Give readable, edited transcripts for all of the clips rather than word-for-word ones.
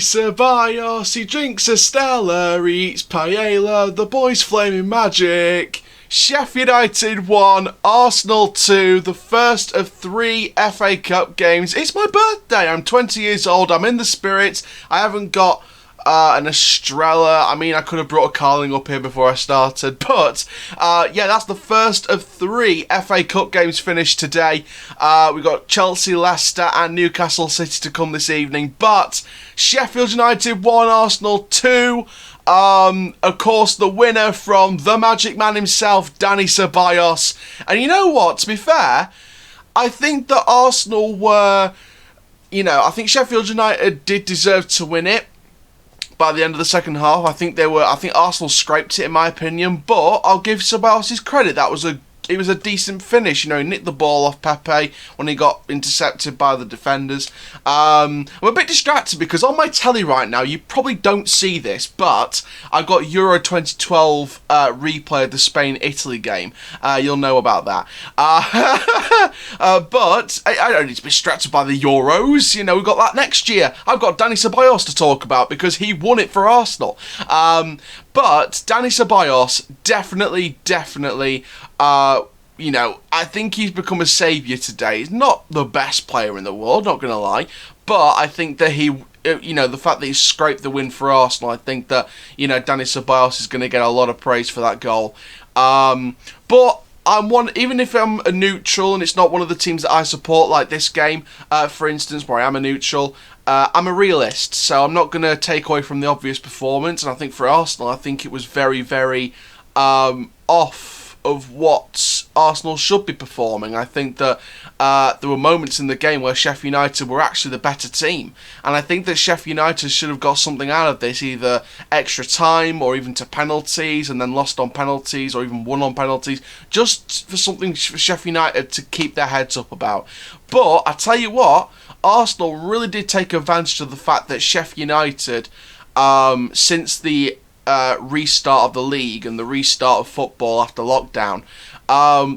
Ceballos, he drinks a Stella, he eats paella, the boys flaming magic. Sheffield United 1, Arsenal 2, the first of 3 FA Cup games. It's my birthday, I'm 20 years old, I'm in the spirit. I haven't got an Estrella. I mean, I could have brought a Carling up here before I started, but yeah, that's the first of 3 FA Cup games finished today. We've got Chelsea, Leicester and Newcastle City to come this evening, but Sheffield United 1, Arsenal 2. Of course, the winner from the Magic Man himself, Dani Ceballos. And you know what, to be fair, I think that Arsenal were, I think Sheffield United did deserve to win it. By the end of the second half, I think Arsenal scraped it in my opinion, but I'll give Ceballos his credit. It was a decent finish. He nicked the ball off Pepe when he got intercepted by the defenders. I'm a bit distracted because on my telly right now, you probably don't see this, but I've got Euro 2012 replay of the Spain-Italy game. You'll know about that. But I don't need to be distracted by the Euros. We've got that next year. I've got Dani Ceballos to talk about because he won it for Arsenal. But Dani Ceballos, definitely, I think he's become a saviour today. He's not the best player in the world, not going to lie, but I think that the fact that he scraped the win for Arsenal, I think that, Dani Ceballos is going to get a lot of praise for that goal. But even if I'm a neutral and it's not one of the teams that I support, like this game, for instance, where I am a neutral, I'm a realist, so I'm not going to take away from the obvious performance. And I think for Arsenal, I think it was very, very off of what Arsenal should be performing. I think that there were moments in the game where Sheffield United were actually the better team, and I think that Sheffield United should have got something out of this, either extra time or even to penalties and then lost on penalties or even won on penalties, just for something for Sheffield United to keep their heads up about. But I tell you what, Arsenal really did take advantage of the fact that Sheffield United, since the restart of the league and the restart of football after lockdown,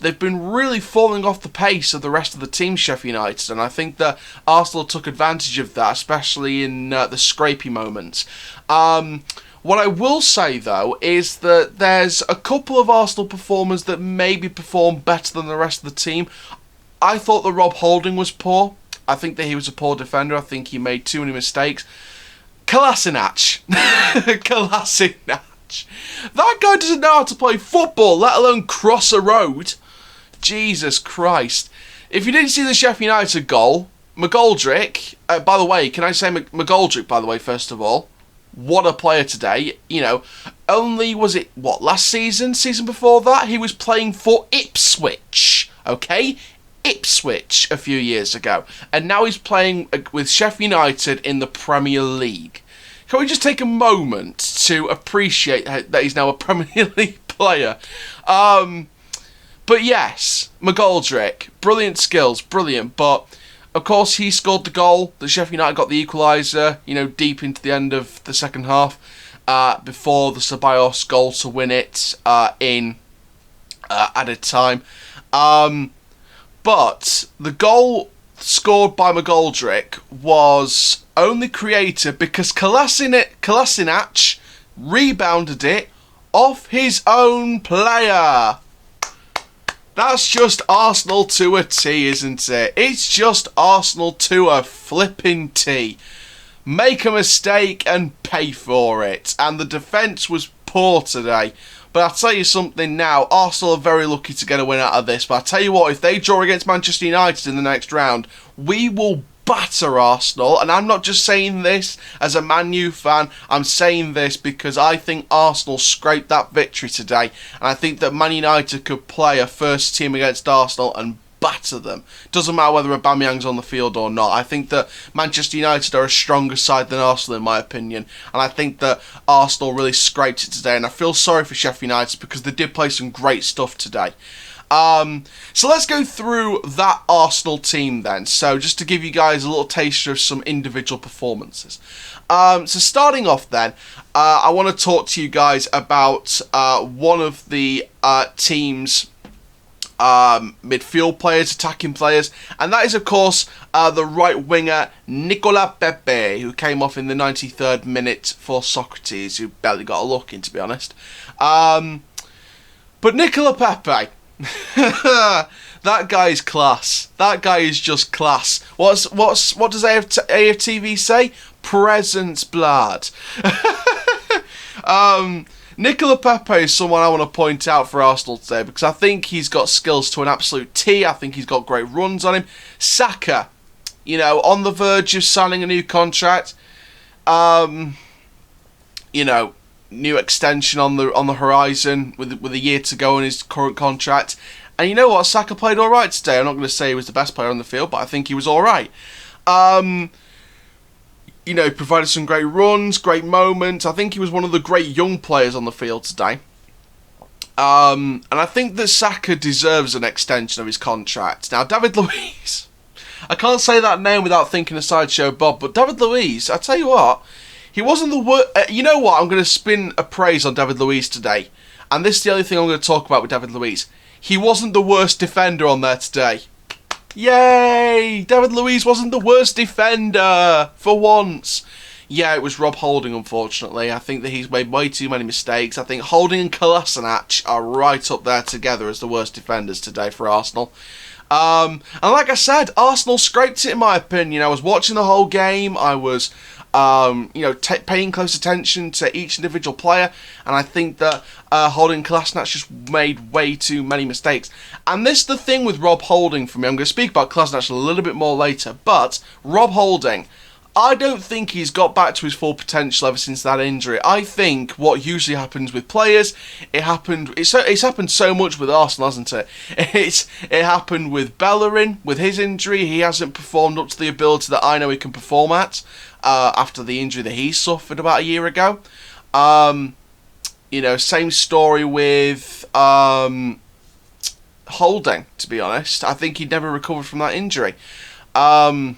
they've been really falling off the pace of the rest of the team, Sheffield United, and I think that Arsenal took advantage of that, especially in the scrapey moments. What I will say, though, is that there's a couple of Arsenal performers that maybe performed better than the rest of the team. I thought that Rob Holding was poor. I think that he was a poor defender. I think he made too many mistakes. Kolasinac. That guy doesn't know how to play football, let alone cross a road. Jesus Christ. If you didn't see the Sheffield United goal, McGoldrick, by the way, can I say McGoldrick, by the way, first of all? What a player today. Only, was it, last season before that? He was playing for Ipswich, okay? Ipswich a few years ago, and now he's playing with Sheffield United in the Premier League. Can we just take a moment to appreciate that he's now a Premier League player? But yes, McGoldrick, brilliant skills, brilliant, but of course he scored the goal. The Sheffield United got the equaliser, deep into the end of the second half, before the Ceballos goal to win it in added time. But the goal scored by McGoldrick was only created because Kolasinac rebounded it off his own player. That's just Arsenal to a T, isn't it? It's just Arsenal to a flipping T. Make a mistake and pay for it. And the defence was poor today. But I'll tell you something now, Arsenal are very lucky to get a win out of this. But I'll tell you what, if they draw against Manchester United in the next round, we will batter Arsenal. And I'm not just saying this as a Man U fan, I'm saying this because I think Arsenal scraped that victory today. And I think that Man United could play a first team against Arsenal and batter them. Doesn't matter whether Aubameyang's on the field or not. I think that Manchester United are a stronger side than Arsenal in my opinion, and I think that Arsenal really scraped it today, and I feel sorry for Sheffield United because they did play some great stuff today. So let's go through that Arsenal team then. So just to give you guys a little taster of some individual performances. So starting off then, I want to talk to you guys about one of the teams midfield players, attacking players, and that is, of course, the right winger Nicola Pepe, who came off in the 93rd minute for Socrates, who barely got a look in, to be honest. But Nicola Pepe, that guy is class. That guy is just class. What does AFTV say? Presence blood. Nicola Pepe is someone I want to point out for Arsenal today because I think he's got skills to an absolute T. I think he's got great runs on him. Saka, on the verge of signing a new contract. New extension on the horizon with a year to go on his current contract. And you know what? Saka played all right today. I'm not going to say he was the best player on the field, but I think he was all right. Provided some great runs, great moments. I think he was one of the great young players on the field today. And I think that Saka deserves an extension of his contract. Now, David Luiz, I can't say that name without thinking of Sideshow Bob, but David Luiz, I tell you what, he wasn't the worst. You know what? I'm going to spin a praise on David Luiz today. And this is the only thing I'm going to talk about with David Luiz. He wasn't the worst defender on there today. Yay! David Luiz wasn't the worst defender for once. Yeah, it was Rob Holding, unfortunately. I think that he's made way too many mistakes. I think Holding and Kolasinac are right up there together as the worst defenders today for Arsenal. And like I said, Arsenal scraped it in my opinion. I was watching the whole game. I was paying close attention to each individual player, and I think that Holding Kolasinac just made way too many mistakes. And this is the thing with Rob Holding for me. I'm going to speak about Kolasinac a little bit more later, but Rob Holding, I don't think he's got back to his full potential ever since that injury. I think what usually happens with players, it's happened so much with Arsenal, hasn't it? It happened with Bellerin, with his injury. He hasn't performed up to the ability that I know he can perform at after the injury that he suffered about a year ago. Same story with Holding, to be honest. I think he never recovered from that injury. And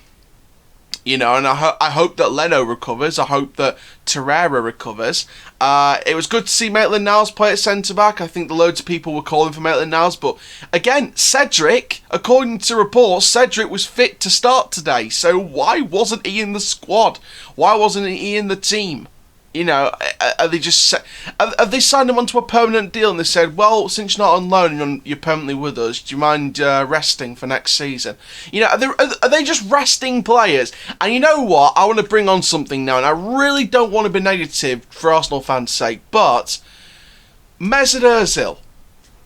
I hope that Leno recovers. I hope that Torreira recovers. It was good to see Maitland-Niles play at centre-back. I think loads of people were calling for Maitland-Niles. But, again, Cedric, according to reports, Cedric was fit to start today. So why wasn't he in the squad? Why wasn't he in the team? Are they just have they signed him onto a permanent deal and they said, well, since you're not on loan and you're permanently with us, do you mind resting for next season? Are they just resting players? And you know what? I want to bring on something now, and I really don't want to be negative for Arsenal fans' sake, but Mesut Ozil,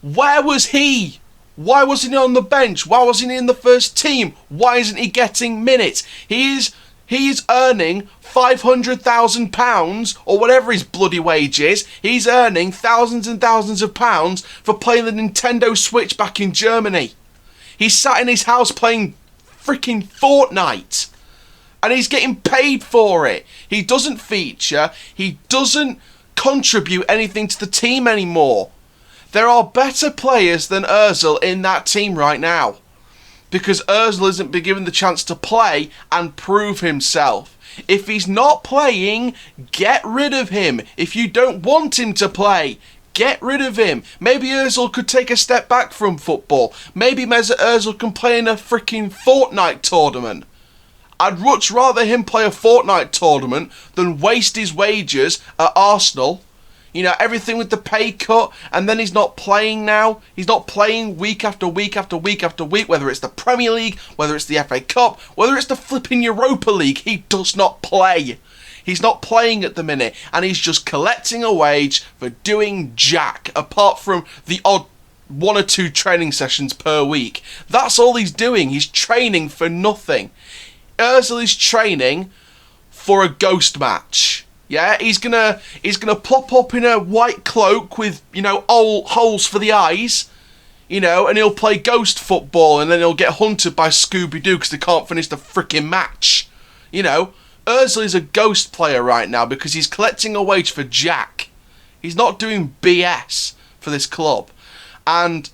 where was he? Why wasn't he on the bench? Why wasn't he in the first team? Why isn't he getting minutes? He's earning £500,000 or whatever his bloody wage is. He's earning thousands and thousands of pounds for playing the Nintendo Switch back in Germany. He's sat in his house playing freaking Fortnite. And he's getting paid for it. He doesn't feature. He doesn't contribute anything to the team anymore. There are better players than Ozil in that team right now. Because Ozil isn't been given the chance to play and prove himself. If he's not playing, get rid of him. If you don't want him to play, get rid of him. Maybe Ozil could take a step back from football. Maybe Mesut Ozil can play in a freaking Fortnite tournament. I'd much rather him play a Fortnite tournament than waste his wages at Arsenal. Everything with the pay cut, and then he's not playing now. He's not playing week after week after week after week, whether it's the Premier League, whether it's the FA Cup, whether it's the flipping Europa League. He does not play. He's not playing at the minute, and he's just collecting a wage for doing jack, apart from the odd 1 or 2 training sessions per week. That's all he's doing. He's training for nothing. Ozil is training for a ghost match. Yeah, he's gonna plop up in a white cloak with, all holes for the eyes, and he'll play ghost football, and then he'll get hunted by Scooby-Doo because they can't finish the freaking match. Ozil is a ghost player right now because he's collecting a wage for jack. He's not doing BS for this club. And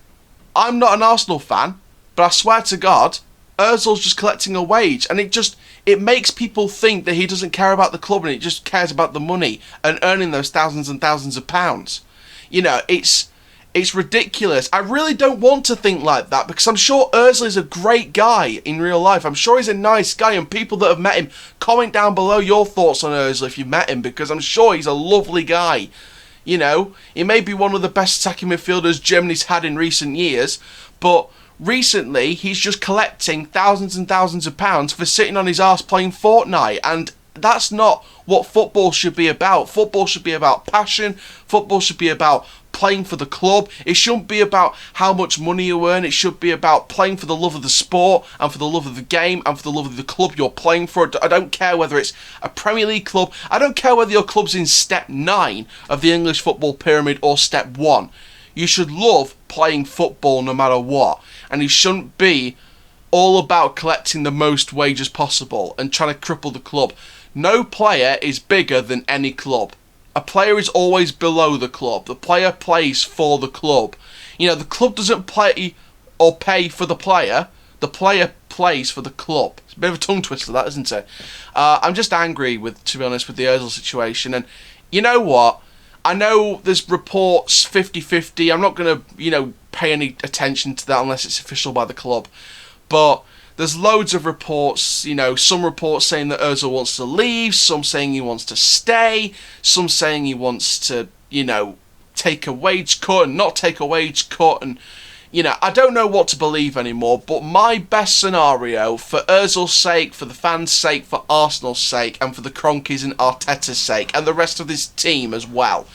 I'm not an Arsenal fan, but I swear to God, Ozil's just collecting a wage, and it makes people think that he doesn't care about the club and he just cares about the money and earning those thousands and thousands of pounds. It's It's ridiculous. I really don't want to think like that because I'm sure Ozil is a great guy in real life. I'm sure he's a nice guy, and people that have met him, comment down below your thoughts on Ozil if you've met him, because I'm sure he's a lovely guy. You know, he may be one of the best attacking midfielders Germany's had in recent years, but recently he's just collecting thousands and thousands of pounds for sitting on his arse playing Fortnite, and that's not what football should be about. Football should be about passion. Football should be about playing for the club. It shouldn't be about how much money you earn. It should be about playing for the love of the sport and for the love of the game and for the love of the club you're playing for. I don't care whether it's a Premier League club. I don't care whether your club's in step 9 of the English football pyramid or step 1. You should love playing football no matter what. And you shouldn't be all about collecting the most wages possible and trying to cripple the club. No player is bigger than any club. A player is always below the club. The player plays for the club. You know, the club doesn't play or pay for the player. The player plays for the club. It's a bit of a tongue twister, that, isn't it? I'm just angry, to be honest, with the Ozil situation. And you know what? I know there's reports 50-50. I'm not going to, pay any attention to that unless it's official by the club. But there's loads of reports, some reports saying that Ozil wants to leave, some saying he wants to stay, some saying he wants to, take a wage cut and not take a wage cut, and, I don't know what to believe anymore, but my best scenario, for Ozil's sake, for the fans' sake, for Arsenal's sake, and for the Kroenkes and Arteta's sake, and the rest of this team as well,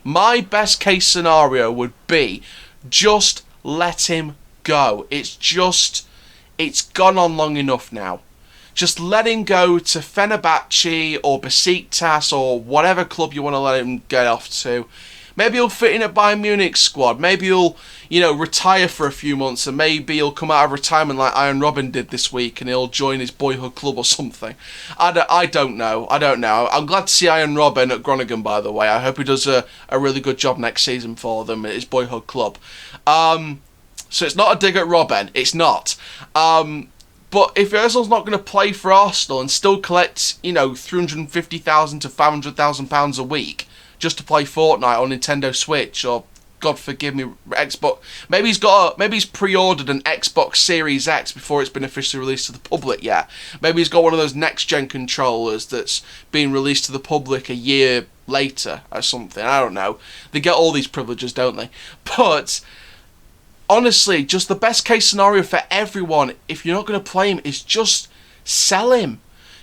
my best case scenario would be just let him go. It's gone on long enough now. Just let him go to Fenerbahce or Besiktas or whatever club you want to let him get off to. Maybe he'll fit in a Bayern Munich squad. Maybe he'll, retire for a few months, and maybe he'll come out of retirement like Iron Robin did this week and he'll join his boyhood club or something. I don't know. I'm glad to see Iron Robin at Groningen, by the way. I hope he does a really good job next season for them at his boyhood club. So it's not a dig at Robin. It's not. But if Ozil's not going to play for Arsenal and still collect, £350,000 to £500,000 a week just to play Fortnite on Nintendo Switch, or God forgive me, Xbox. Maybe he's pre-ordered an Xbox Series X before it's been officially released to the public yet. Maybe he's got one of those next-gen controllers that's being released to the public a year later or something. I don't know. They get all these privileges, don't they? But honestly, just the best case scenario for everyone, if you're not going to play him, is just sell him.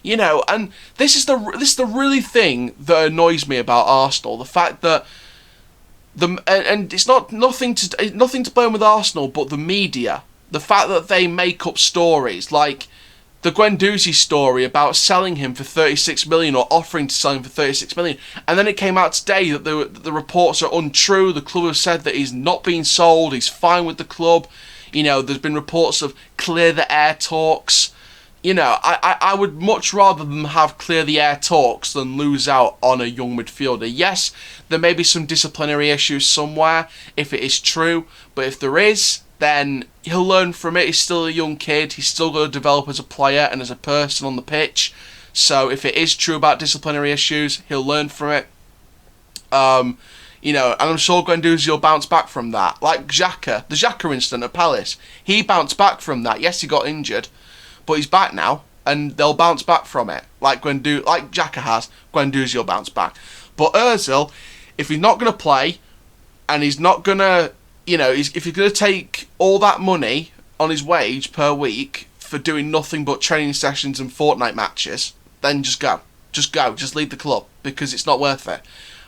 And this is the really thing that annoys me about Arsenal. The fact that and it's nothing to blame with Arsenal, but the media. The fact that they make up stories like the Guendouzi story about selling him for 36 million or offering to sell him for 36 million, and then it came out today that the reports are untrue. The club have said that he's not being sold, he's fine with the club. There's been reports of clear the air talks. I would much rather them have clear the air talks than lose out on a young midfielder. Yes, there may be some disciplinary issues somewhere, if it is true, but if there is, then he'll learn from it. He's still a young kid. He's still got to develop as a player and as a person on the pitch. So if it is true about disciplinary issues, he'll learn from it. And I'm sure Guendouzi will bounce back from that. Like Xhaka, the Xhaka incident at Palace. He bounced back from that. Yes, he got injured, but he's back now, and they'll bounce back from it. Like Xhaka has, Guendouzi will bounce back. But Ozil, if he's not going to play, and he's not going to, if he's going to take all that money on his wage per week for doing nothing but training sessions and Fortnite matches, then just go. Just leave the club, because it's not worth it.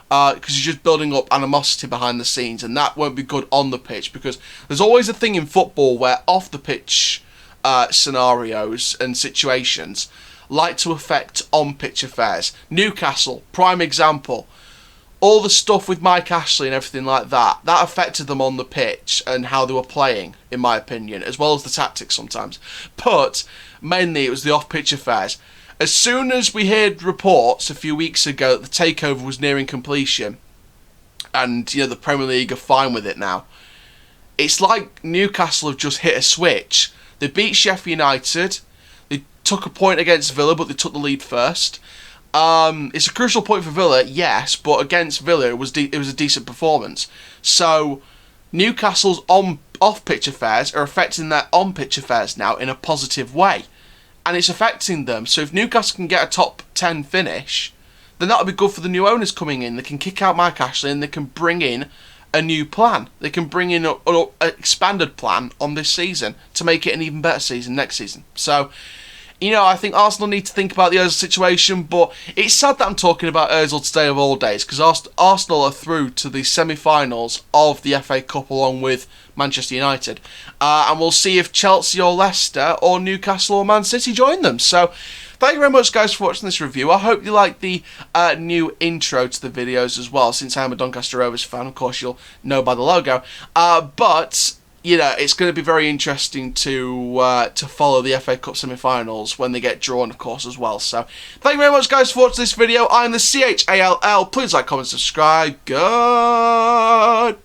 Because you're just building up animosity behind the scenes, and that won't be good on the pitch, because there's always a thing in football where off the pitch scenarios and situations like to affect on-pitch affairs. Newcastle, prime example. All the stuff with Mike Ashley and everything like that affected them on the pitch and how they were playing, in my opinion, as well as the tactics sometimes. But mainly it was the off-pitch affairs. As soon as we heard reports a few weeks ago that the takeover was nearing completion, and the Premier League are fine with it now, it's like Newcastle have just hit a switch. They beat Sheffield United. They took a point against Villa, but they took the lead first. It's a crucial point for Villa, yes, but against Villa it was a decent performance. So Newcastle's off-pitch affairs are affecting their on-pitch affairs now in a positive way. And it's affecting them. So if Newcastle can get a top 10 finish, then that'll be good for the new owners coming in. They can kick out Mike Ashley and they can bring in a new plan. They can bring in an expanded plan on this season to make it an even better season next season. So, you know, I think Arsenal need to think about the Ozil situation, but it's sad that I'm talking about Ozil today of all days, because Arsenal are through to the semi-finals of the FA Cup along with Manchester United. And we'll see if Chelsea or Leicester or Newcastle or Man City join them. So, thank you very much, guys, for watching this review. I hope you like the new intro to the videos as well. Since I'm a Doncaster Rovers fan, of course, you'll know by the logo. But you know, it's going to be very interesting to follow the FA Cup semi-finals when they get drawn, of course, as well. So, thank you very much, guys, for watching this video. I'm the CHALL. Please like, comment, subscribe. Goodbye.